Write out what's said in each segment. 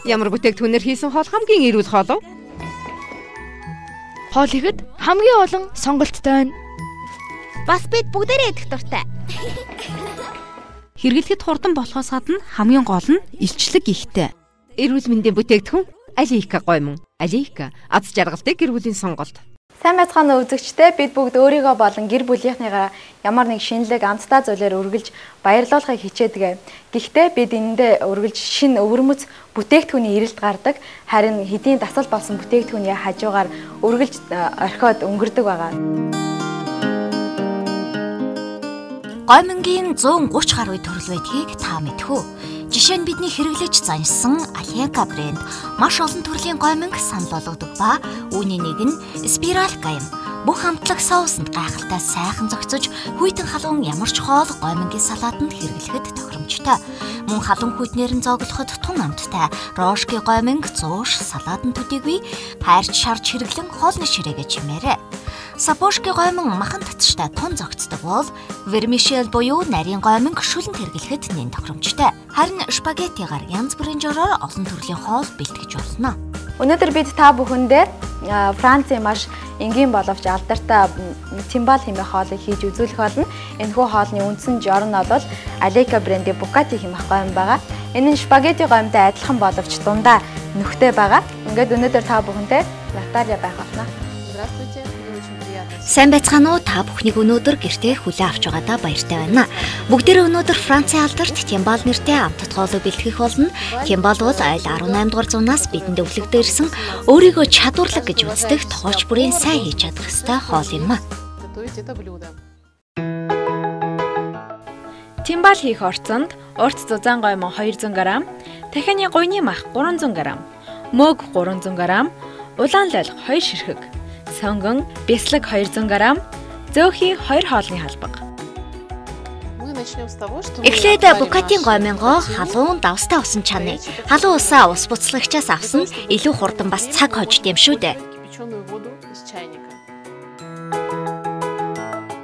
Ямар бүтээгдэхүүнээр хийсэн хоол хамгийн эрүүл хоол вэ? Хоол ихэд хамгийн олон сонголттой байна. Бас бид бүгдээрээ идэх дуртай. Хэрэглэхэд хурдан болохоос гадна хамгийн гол нь илчлэг ихтэй. Эрүүл мэндийн бүтээгдэхүүн Алика гоё мөн. Алика аз жаргалтай гэр бүлийн сонголт. Сайн байцгаана үзэгчдээ, бид бүгд өөрийгөө болон гэр бүлийнхнийгаа ямар нэг шинэлэг амттай зүйлээр үргэлж баярлуулахыг хичээдэг. Гэхдээ бид энэндээ үргэлж шинэ өвөрмөц бүтээгдэхүүний эрэлт гардаг. Харин хэдийн дасал болсон бүтээгдэхүүний хажуугаар үргэлж орхиод өнгөрдөг байгаа. Гомингийн 130 гаруй төрөл байдгийг та мэдэх үү? Жишээ нь бидний хэрэглэж заншсан Алика брэнд маш олон төрлийн гоминг санал болгодог ба үүний нэг нь спираль гайм. Бүх хамтлаг соусанд гайхалтай сайхан зохицож, хүйтэн халуун ямар ч хоол гомингийн салаатанд хэрэглэхэд тохиромжтой. Мөн халуун хүйтнээр нь зоглоход тун амттай рошки гоминг зууш салаатан төдийгүй пайрч шарж хэрэглэн хоолны ширээгээ чимээрээ. Сапошки гомин махан татчтай тун зогцдог бол вермишель буюу нарийн гомин шүлэнд хэрэглэхэд нэн тохиромжтой. Харин шпагеттигаар янз бүрийн жороор олон төрлийн хоол бэлтгэж болно. Өнөөдөр бид та бүхэндээ Францын маш энгийн боловч алдартай тимбал хэмээх хоолыг хийж үзүүлэх болно. Энэхүү хоолны үндсэн жор нь бол Алика брендийн Bucati хэмээх гомин байгаа. Энэ нь шпагетти гоминтой адилхан боловч дундаа нүхтэй байгаа. Ингээд өнөөдөр та бүхэнтэй Наталья байх болно. Сайн байцгаана уу? Та бүхнийг өнөөдөр гэртээ хүлээн авч байгаадаа баяртай байна. Бүгдээрээ өнөөдөр Францын алдарт Тимбал нэртэй амттай хоолыг бэлтгэх болно. Тимбал бол айл 18 дугаар зуунаас бидэнд өвлөгдөө ирсэн өөрийгөө чадварлаг гэж үздэг тоогч бүрийн сайн хийж чадах ёстой хоол юм а. Тимбал хийх орцонд урт зузаан гомин 200 г, дахианы гуйны мах 300 г, мөг 300 г, улаан лал 2 ширхэг, сонгон бяцлаг 200 г, зөөхий 2 хоолны халбаг. Эхлээд Bucati гомингоо халуун давстай усан чаны. Халуун усаа ус буцлагчаас авсан илүү хурдан бас цаг хожд юм шүү дээ.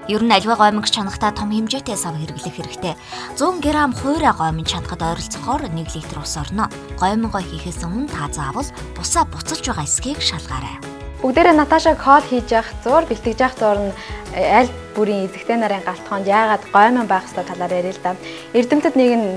Ер нь аливаа гоминг чанагтаа том хэмжээтэй сав хэрэглэх хэрэгтэй. 100 г хуйраа гомин чанахад ойролцоогоор 1 литр ус орно. Гомингоо хийхээс өмнө та заавал усаа буцалж байгаа эсхийг шалгаарай. Бүгдээрээ Наташаг хоол хийж явах зур, бэлтгэж явах зур нь аль бүрийн эзэгтэй нарын галтгоонд яагаад гомин байх ёстой талаар ярил л да. Эрдэмтэд нэг нь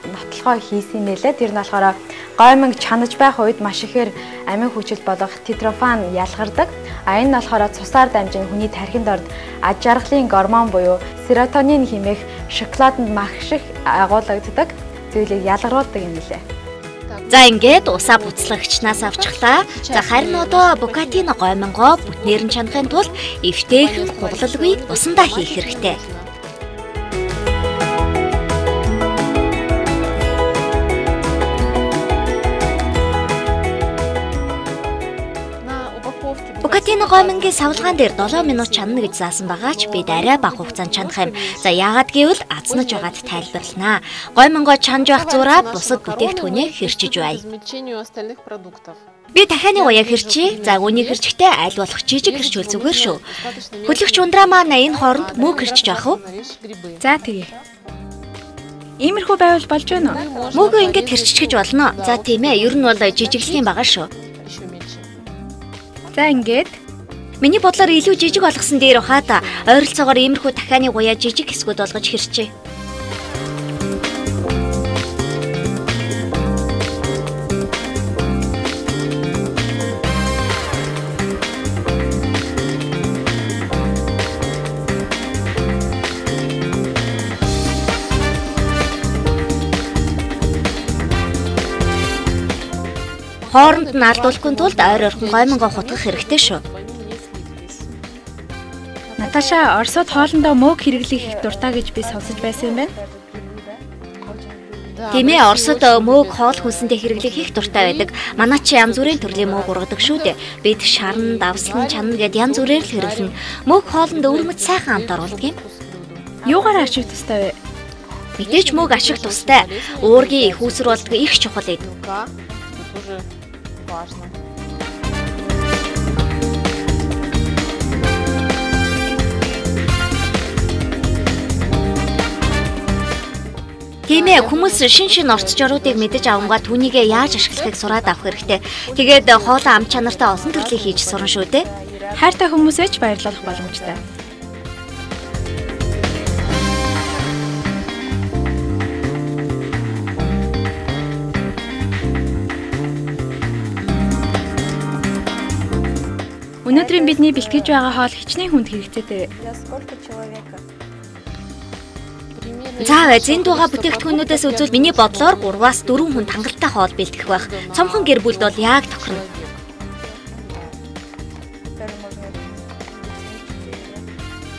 нотлохоо хийсэн нэлээ. Тэр нь болохоор гомин чанаж байх үед маш ихээр амин хүчил болох титрофан ялгардаг. Энэ нь болохоор цусаар дамжин хүний тархинд орд аж жаргалын гормон буюу серотонин хэмээх шоколаданд магших агуулгаддаг зүйлийг ялгаруулдаг юм лээ. За ингээд усаа буцлагчнаас авчихлаа. За харин одоо Bucati гомингоо бүтнээр нь чанахын тулд эвтэйхэн хугалалгүй усандаа хийх хэрэгтэй. Bucati гомингийн савлгаан дээр 7 минут чанана гэж заасан байгаа ч бид арай бага хугацаанд чанах юм. За яагаад гэвэл азнаж байгаад тайлбарлана. Гомингоо чанж байх зураа бусад бүтээгдэхүүнээ хэрчиж бай. Би дахианы уяа хэрчээ. За үүний хэрчгтээ аль болох жижиг хэрчүүл зүгээр шүү. Хөдлөгч ундраа маань энэ хооронд мөг хэрчиж авах уу? За тэгье. Иймэрхүү байвал болж байна уу? Мөгөө ингэж хэрччихэж болно. За тийм ээ, ер нь бол жижиглэх юм байгаа шүү. За ингээд миний бодлоор илүү жижиг болгосон дээр хаа та ойролцоогоор иймэрхүү дахианы гуяа жижиг хэсгүүд болгож хэрчээ. Хооронд нь алдуулахгүй тулд ойр орхон гомингоо хутгах хэрэгтэй шүү. Наташа, Оросод хоолндоо мөг хэрэглэх их дуртай гэж би сонсож байсан юм байна. Тийм ээ, Оросод мөг хоол хүнсэндээ хэрэглэх их дуртай байдаг. Манай чи янз бүрийн төрлийн мөг ургадаг шүү дээ. Бид шарн, давслан, чанан гэд янз бүрээр л хэрэглэнэ. Мөг хоолнд өвөрмөц сайхан амт оруулдаг юм. Юугаар ашиг тустай вэ? Мэдээч мөг ашиг тустай. Уургийн их үүсэр болдог их чухал юм. Тийм ээ, хүмүүс шин орц жоруудыг мэдэж авангаа түүнийгээ яаж ашиглахыг сураад авах хэрэгтэй. Тэгээд хоолоо ам чанартай олон төрлийг хийж сурна шүү дээ. Хайртай хүмүүсээ ч баярлуулах боломжтой. Өнөөдрийн бидний бэлтгэж байгаа хоол хичнээн хүнд хэрэгцээтэй. За, зэнд байгаа бүтээгдэхүүнүүдээс үзвэл миний бодлоор 3-4 хүнд хангалттай хоол бэлтгэх байх. Цомхон гэр бүлд бол яг тохирно.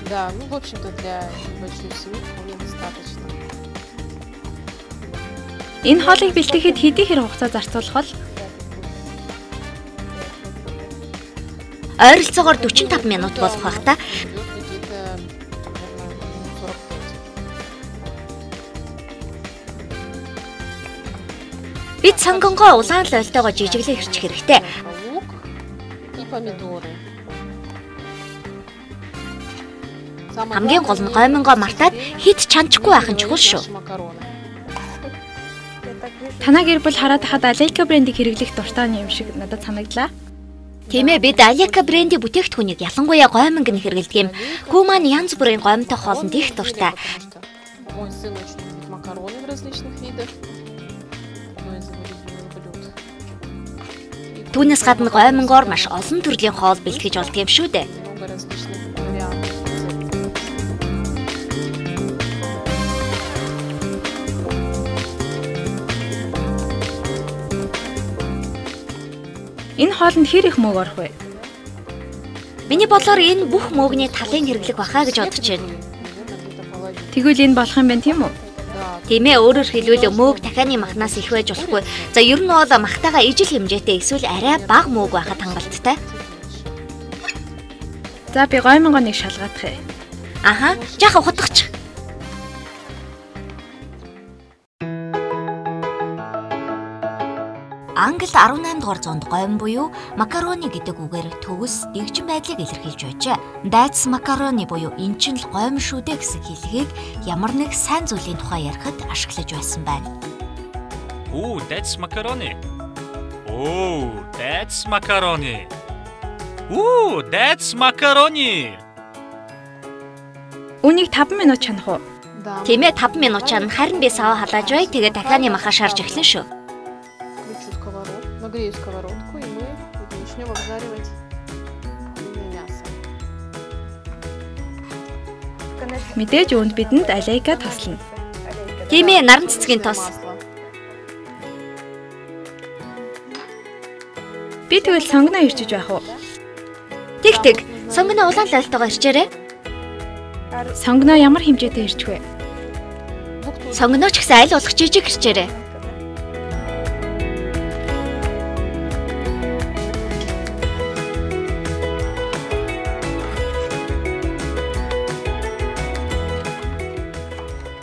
Да, ну, в общем-то, для большой семьи вполне достаточно. Энэ хоолыг бэлтгэхэд хэдий хэр хугацаа зарцуулах вэ? Ойролцоогоор 45 минут болох байх та. Бид сонгонгоо улаан лойлтойгоо жижиглэн хэрчих хэрэгтэй. Хамгийн гол нь гоймонгоо мартаад хит чанчгүй байх нь чухал шүү. Танаа гэр бүл хараад хахад Алейка брендийг хэрэглэх дуртай юм шиг надад санагдлаа. Тийм ээ, бид Алейка брендийн бүтээгдэхүүнийг ялангуяа гоймонг нь хэрэглэдэг юм. Хүү маань янз бүрийн гоймонтой хоолнд их дуртай. Түүнээс гадна гоймонгоор маш олон төрлийн хоол бэлтгэж болдог юм шүү дээ. Энэ хоолнд хэр их мөг орох вэ? Миний бодлоор энэ бүх мөгний талын хэрэглэг бахаа гэж бодож байна. Тэгвэл энэ болох юм байна тийм үү? Тийм ээ, өөрөөр хэлбэл мөг дахианы махнаас их байж болохгүй. За, ер нь бол махтайгаа ижил хэмжээтэй эсвэл арай бага мөг байхад хангалттай. За, би гоймонгоо нэг шалгаадах юм. Аха, жаахан хутгач. Англид 18 дугаар зуунд гойм буюу макарони гэдэг үгээр төгс дэгжин байдлыг илэрхийлж байжээ. That's macaroni буюу энэ чинь л гойм шүү дээ гэсэн хэлхийг ямар нэг сайн зүйлийн тухай ярихад ашиглаж байсан байна. Oh, that's macaroni. Oh, that's macaroni. Oh, that's macaroni. Үнийг 5 минут чанах уу? Тийм ээ, 5 минут чана. Харин би сава халааж бай. Тэгээ дахианы маха шарж эхлэн шүү. Нагрею сковородку, и мы начнем обжаривать мясо. Мэдээж үүнд бидэнд Алейка тослно. Тийм ээ, наран цэцгийн тос. Би тэгвэл сонгоно ирчиж байх уу? Тэг. Сонгоно улаан лойлтойгоо ирчээрэй. Сонгоно ямар хэмжээтэй ирчих вэ? Сонгоно ч гэсэн аль болох жижиг ирчээрэй.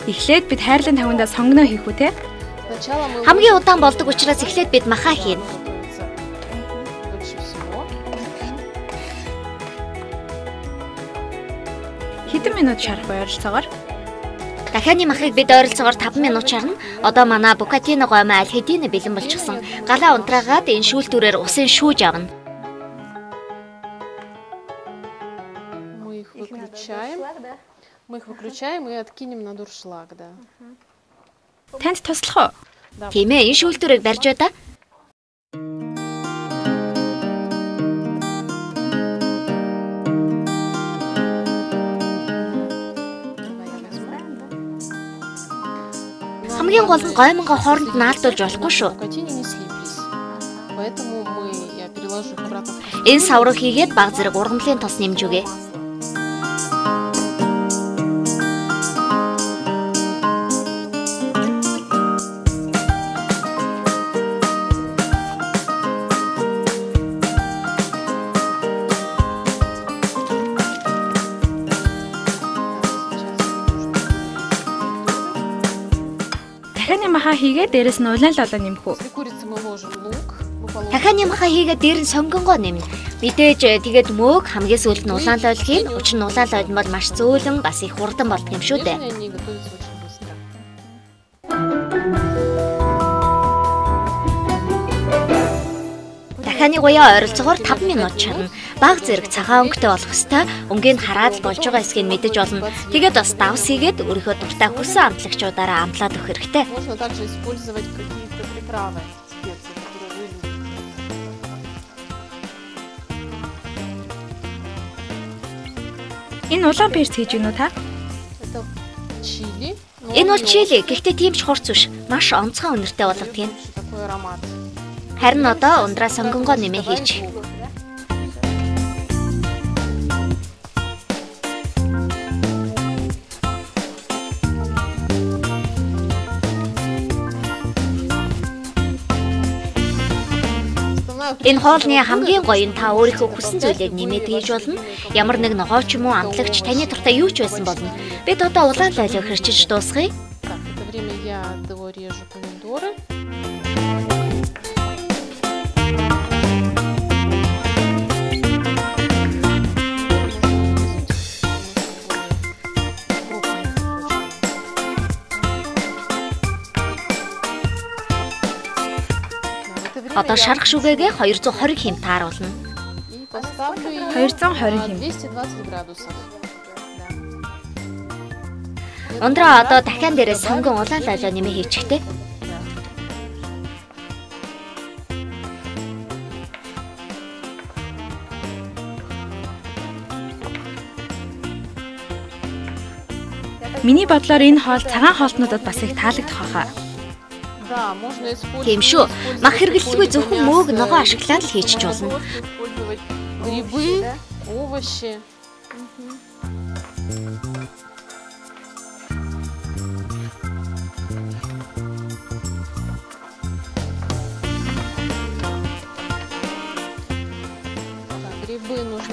Эхлээд бид хайрлан тавиндаа сонгоно хийх үү те? Хамгийн удаан болдог учраас эхлээд бид махаа хийнэ. Хэдэн минут шарах вэ ойролцоогоор? Дахианы махыг бид ойролцоогоор 5 минут шарна. Одоо манай букатино гоймоо аль хэдийн бэлэн болчихсон. Галаа унтраагаад энэ шүүлтүүрээр усын шүүж авна. Мы их выключаем и откинем на дуршлаг, да. Танд туслах уу? Тийм ээ, энэ шүүлтүүрийг барьж бай да. Хамгийн гол нь гоймонгоо хооронд наалдуулж болохгүй шүү. Энэ саврыг хийгээд баг зэрэг ургамлын тос нэмж үгээ. Дахианы маха хийгээд дээрэс нь улаан лолоо нэмэх үү? Дахианы маха хийгээд дээр нь сонгонгоо нэмнэ. Мэдээж тэгээд мөөг хамгийн сүүлд нь улаан лойл хийн. Учир нь улаан лойл бол маш зөөлөн бас их хурдан болдог юм шүү дээ. Таны гуяа ойролцоогоор 5 минут чарна. Баг зэрэг цагаан өнгөтэй болох ёстой. Өнгийг хараад болж байгаа эсгийг мэдэж болно. Тэгээд бас давс хийгээд өөрийнхөө дуртай хүссэн амтлагчуудаараа амтлаад өгөх хэрэгтэй. Можно также использовать какие-то приправы, специи, которые вы любите. Энэ улаан перц хийж гинүү та? Это чили. Энэ бол чили. Гэхдээ тийм ч хурц биш. Маш онцгой үнэртэй болгодгийг. Такой аромат. Харин одоо ундраа сонгонгоо нэмээ хийчих. Энэ хоолны хамгийн гоё нь та өөрийнхөө хүссэн зүйлийг нэмээд хийж болно. Ямар нэг ногоо ч юм уу амтлагч таны дуртай юу ч байсан болно. Бид одоо улаан лайлыг хэрчиж дуусгая. Так, в это время я режу помидоры. Одоо шарах шүгээгээ 220 хэм тааруулна. 220 хэм. 220 градусов. Ундраа одоо дахиан дээрээ сонгон улаан лайлаа нэмээ хийчихтэй. Миний бодлоор энэ хоол цагаан хоолтнуудад бас их таалагдах байхаа. Тийм шүү. Мах хэрэглэлгүй зөвхөн мөөг ногоо ашиглаад л хийчих болно. Грибы, овощи.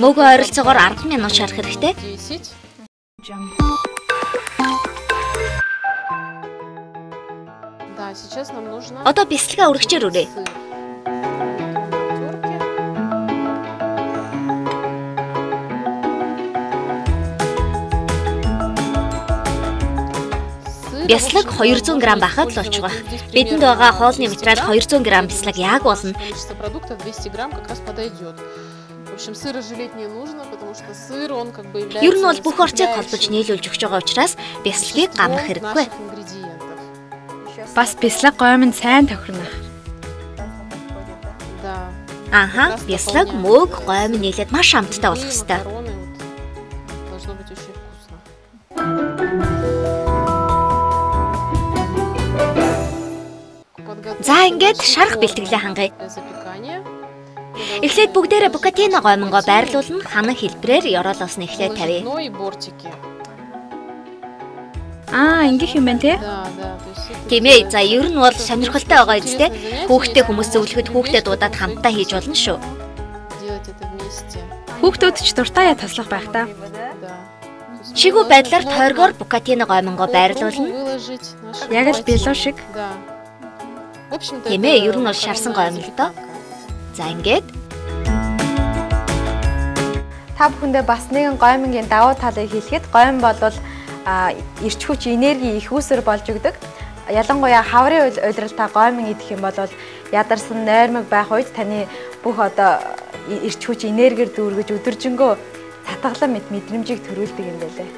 Мөөг ойролцоогоор 10 минут шарах хэрэгтэй. Одоо бясалгаа үргчээр үрээ. Бяслаг 200 г байхад л олчих байх. Бидэнд байгаа хоолны материал 200 г бяслаг яг болно. Продуктов 200 г как раз подойдет. В общем, сыра жалеть не нужно, потому что сыр он как бы является. Ер нь бол бүх орчийг холбож нийлүүлж өгч байгаа учраас бясалгийг гамрах хэрэггүй. Бас бяслаг гомонд сайн тохирно. Да. Аха, бяслаг мөөг гомон нийлээд маш амттай болох ёстой. Должно быть очень вкусно. За ингээд шарах бэлтгэлээ хангая. Эхлээд бүгдээрээ букатино гомонгоо байрлуулна. Ханан хэлбрээр ёроолоос нь эхлээд тавья. Ингэх юм байна те? Тийм ээ. За ер нь бол сонирхолтой байгаа үстэй. Хүүхдээ хүмүүс зөвлөхөд хүүхдээ дуудаад хамтдаа хийж болно шүү. Хүүхдүүд ч дуртай таслах байх та. Шигүү байдлаар тойргоор букатино гомонгоо байрлуулна. Яг л билүү шиг. Тийм ээ. Ер нь бол шарсан гомон л доо. За ингээд та бүхэндээ бас нэгэн гомонгийн давуу талыг хэлэхэд гомон болвол эрч хүч энерги их үүсвэр болж өгдөг. Ялангуяа хаврын улиралтай гомон идэх юм бол ядарсан нойрмог байх үед таны бүх одоо эрч хүч энергиэр дүүргэж өдөржингөө татгалан мэдрэмжийг төрүүлдэг юм байлээ.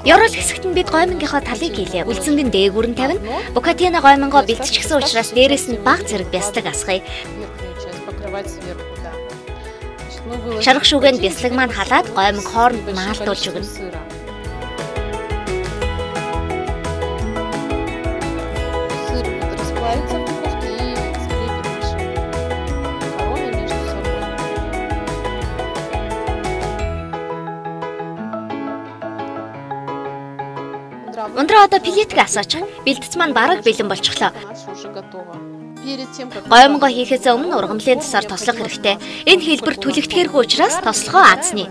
Ёрол хэсэгт нь бид гомонгийнхоо талыг хийлээ. Үлзэнгийн дээгүүр нь тавина. Букатино гомонгоо бэлтчихсэн учраас дээрээс нь баг зэрэг бясалгаг асгая. Шарах шүүгэнд бясалгаг маань халаад гомонг хооронд маалтуулж өгнө. Ундраа одоо пилетг асаач. Бэлтгэц маань бараг бэлэн болчихлоо. Гомонгоо хийхээс өмнө ургамлын тасаар тослох хэрэгтэй. Энэ хэлбэр түлэгдэхэргүй учраас тослохоо аазна.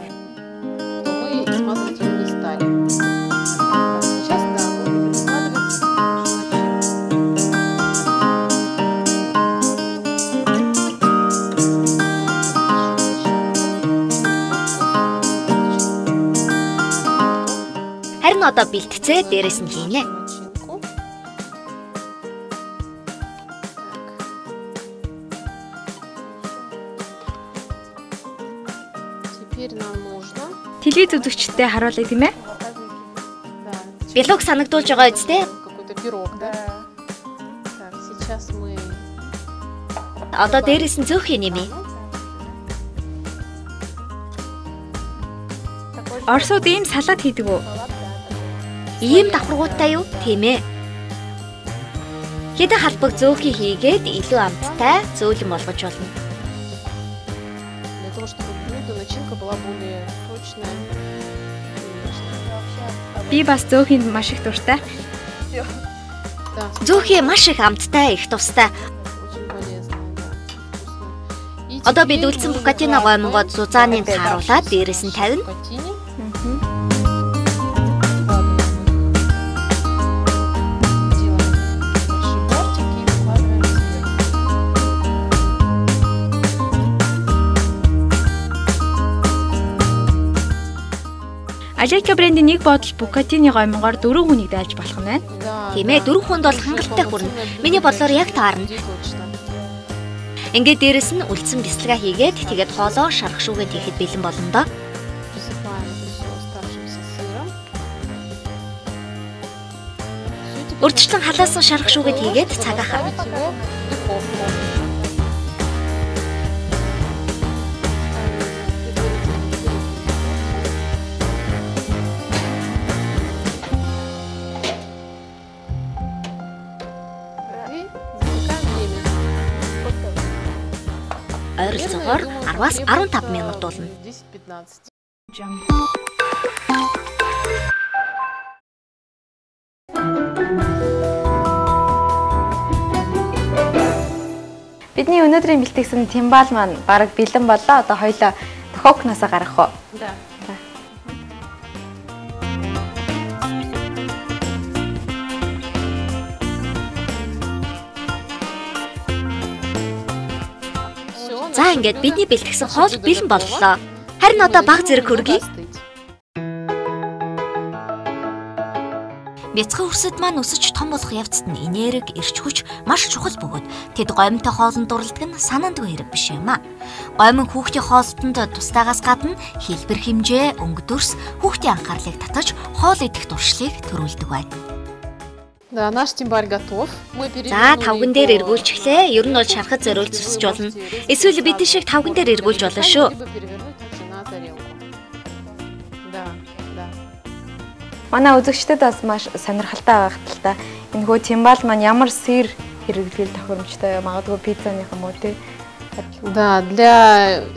Харин одоо бэлтцээ дээрээс нь хийнэ. Теперь нам нужно. Телевиз үзэгчдээ харуулъя тийм ээ. Бэлуг санагдуулж байгаа үстэй. Какой-то пирог, да? Так, сейчас мы. Одоо дээрээс нь зөөх юм ээ. Оросууд ийм салаад хийдэг үү? Ийм давхаргуудтай юу? Тийм ээ. Хэдэн халбаг зөөхий хийгээд илүү амттай зөөлөн болгож болно. Для того, чтобы блюдо начинка была более сочная. Би бас зөөхөнд маш их дуртай. Да. Зөөхий маш их амттай их тустай. Очень полезная, да. Вкусная. И Одоо бид теперь үлдсэн нужно букатино гоймгоо добавить зузааны опять тааруулаад же дээрээс нь тавина. букатини. Делаем большой бортик и выкладываем сверху. Алейка брендийн нэг бодол букатины гомгоор 4 хүнийг дайлж болох нь байна. Да, Тийм ээ, да. 4 хүнд бол хангалттай хүрнэ. Миний бодлоор яг таарна. Точно. Ингээд дээрээс нь үлдсэн бяцлага хийгээд тэгээд хоолоо шарах шүүгээд хийхэд бэлэн болно доо. Присыпаем это все оставшимся сыром. Урьдчилан халаасан шарах шүүгээд хийгээд цагаахаа. Ставить его в духовку. И запекаем время. Ойролцоогоор 10-аас 15 минут болно. 10-15. Бидний өнөөдрийн бэлтгэсэн тимбал маань бараг бэлэн боллоо. Одоо хоёлоо духовкноосоо гаргах уу? Да. За ингээд бидний бэлтгэсэн хоол бэлэн боллоо. Харин одоо баг зэрэг хөргий. Бяцхан хүрсэд маань өсөж том болох явцад нь энерги, эрч хүч маш чухал бөгөөд тэд гомтой хоолнд дурлдаг нь санаандгүй хэрэг биш юм а. Гомин хүүхдийн хоолтонд тусдаагаас гадна хэлбэр хэмжээ, өнгө дүрс, хүүхдийн анхаарлыг татаж хоол идэх туршлагыг төрүүлдэг байна. Да, наш тимбаль готов. Мы За тавган дээр эргүүлж эхлэе. Ер нь бол шарахад зориулж зүсэж болно. Эсвэл бидний шиг тавган дээр эргүүлж болно шүү. Да, да. Манай үзэгчдэд бас маш сонирхолтой байх л та. Энэ хөө тимбал маань ямар сэр хэрэглэл тохиромжтой магадгүй пиццаных юм уу тий. Да, для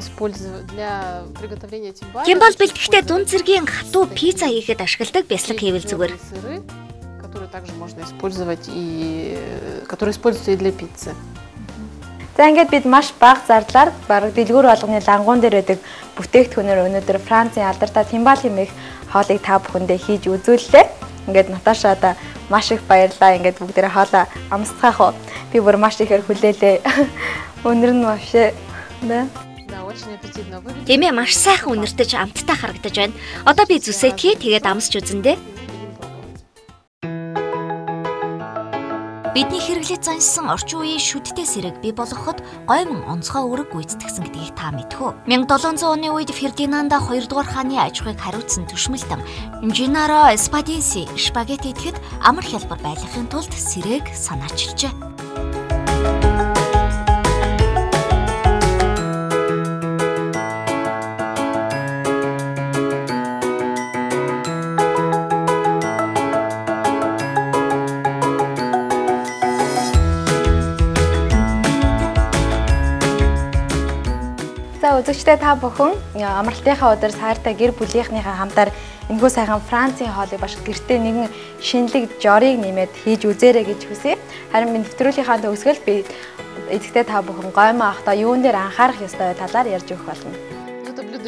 приготовления тимбаля. Тимбал бэлтгэхдээ дунд зэргийн хатуу пицца хийхэд ашигладаг бяцлаг хийвэл зүгээр. Сыры, которые также можно использовать и которые используются и для пиццы. За ингээд бид маш бага зардлаар бараг дэлгүүр болгоны лангуун дээр байдаг бүтээгдэхүүнээр өнөөдөр Францын алдартай тимбал хэмээх хоолыг та бүхэндээ хийж үзүүллээ. Ингээд Наташа одоо маш их баярлаа. Ингээд бүгдээрээ хоолоо амсцгаах уу. Би бүр маш ихээр хүлээлээ. Өнөр нь вообще да. Да, очень аппетитно выглядит. Тийм ээ, маш сайхан үнэртэж амттай харагдаж байна. Одоо би зүсэтгий тэгээд амсч үзэндээ. Бидний хэрэглэж зансан орчин үеийн шүдтэй сэрэг бий болгоход гомин онцгой үүрэг гүйцэтгсэн гэдгийг та мэдхүү. 1700 оны үед Фердинанда 2 дугаар хааны аж ахуйг хариуцсан төшмөлтөн Геннаро Спадинси спагетти идэхэд амар хялбар байлгахын тулд сэрэг санаачилжээ. Үзэгчдээ та бүхэн амралтынхаа өдөр саартай гэр бүлийнхнийхээ хамтаар энэхүү сайхан Францын хоолыг баш гэртээ нэгэн шинэлэг жорыг нэмээд хийж үзээрэй гэж хүсье. Харин би нэвтрүүлгийнхаа төгсгөл би эцэгтэй та бүхэн гоймоо ахта юун дээр анхаарах ёстой талаар ярьж өгөх болно.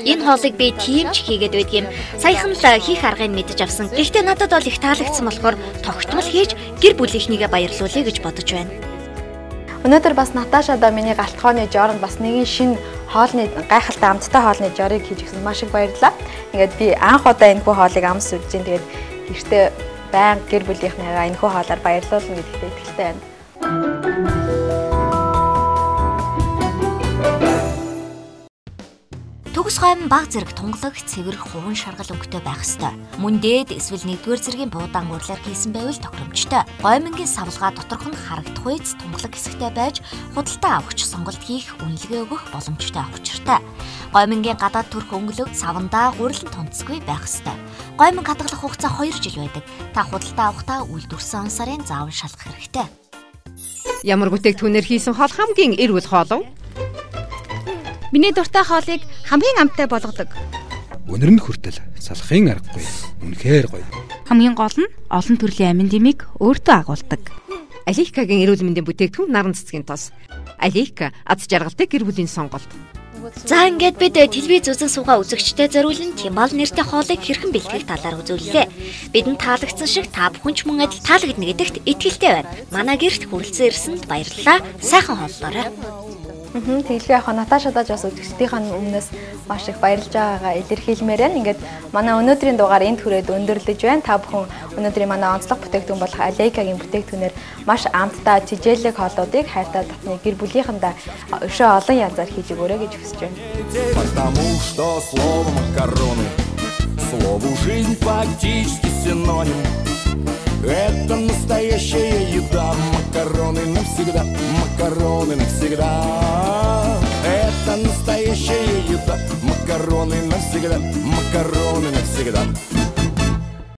Энэ хоолыг би тиймч хийгээд байдаг юм. Саяхан л хийх аргыг мэдэж авсан. Гэхдээ надад бол их таалагдсан болохоор тогтмол хийж гэр бүлийнхнийгээ баярлуулъя гэж бодож байна. Өнөөдөр бас Наташа да миний галтгооны жоронд бас нэгэн шинэ хоолны гайхалтай амттай хоолны жорыг хийж өгсөн маш их баярлалаа. Ингээд би анх удаа энэхүү хоолыг амс үзэж байна. Тэгээд гэртээ баян гэр бүлийнхнийгаа энэхүү хоолоор баярлуулна гэдэгт итгэлтэй байна. Төгс Тус гомн баг зэрэг тунгалаг, цэвэр, хуван шаргал өнгөтэй байх ёстой. Мөн дээд эсвэл 1-р зэргийн буудаан уурлаар хийсэн байвал тохиромжтой. Гомингийн савлгаа доторх нь харагдах үйц тунгалаг хэсэгтэй байж худалдаа авахч сонголт хийх үнэлгээ өгөх боломжтой авахчиртай. Гомингийн гадаад төрх өнгөлөг савандаа гурилан тунцгүй байх ёстой. Гомин хадгалах хугацаа 2 жил байдаг. Та худалдаа авахдаа үйлдвэрсэн сарын заавал шалгах хэрэгтэй. Ямар бүтээгдэхүүнээр хийсэн хоол хамгийн эрүүл хоол вэ? Миний дуртай хоолыг хамгийн амттай болгодог. Өнөр нь хүртэл салахын аргагүй. Үнэхээр гоё. Хамгийн гол нь олон төрлийн амин димиг өөртөө агуулдаг. Алейкагийн эрүүл мэндийн бүтээгдэхүүн наран цэцгийн тос. Алейка аз жаргалтай гэр бүлийн сонголт. За ингээд бид телевиз үзэн суугаа үзэгчтэй зориулан Тимал нэртэй хоолыг хэрхэн бэлтгэх талаар үзүүллээ. Бидэнд таалагдсан шиг та бүхэн ч мөн адил таалагдна гэдэгт итгэлтэй байна. Манай гэрт хүрэлцэн ирсэнд баярлалаа. Сайхан хооллоорой. Тэглгүй яг Наташадаа ч бас үзэгчдийн өмнөөс маш их баярлж байгаагаа илэрхийлмээр байна. Ингээд манай өнөөдрийн дугаар энд хүрээд өндөрлөж байна. Та бүхэн өнөөдрийн манай онцлог бүтээгдэхүүн болох Алейкагийн бүтээгдэхүүнээр маш амттай тижээлэг хооллуудыг хайртай татны гэр бүлийнхэндээ өшөө олон янзаар хийж өгөөрэй гэж хүсэж байна. Потому что слово макароны, слову жизнь фактически синоним. Это настоящая еда, макароны навсегда, макароны навсегда. Это настоящая еда, макароны навсегда, макароны навсегда.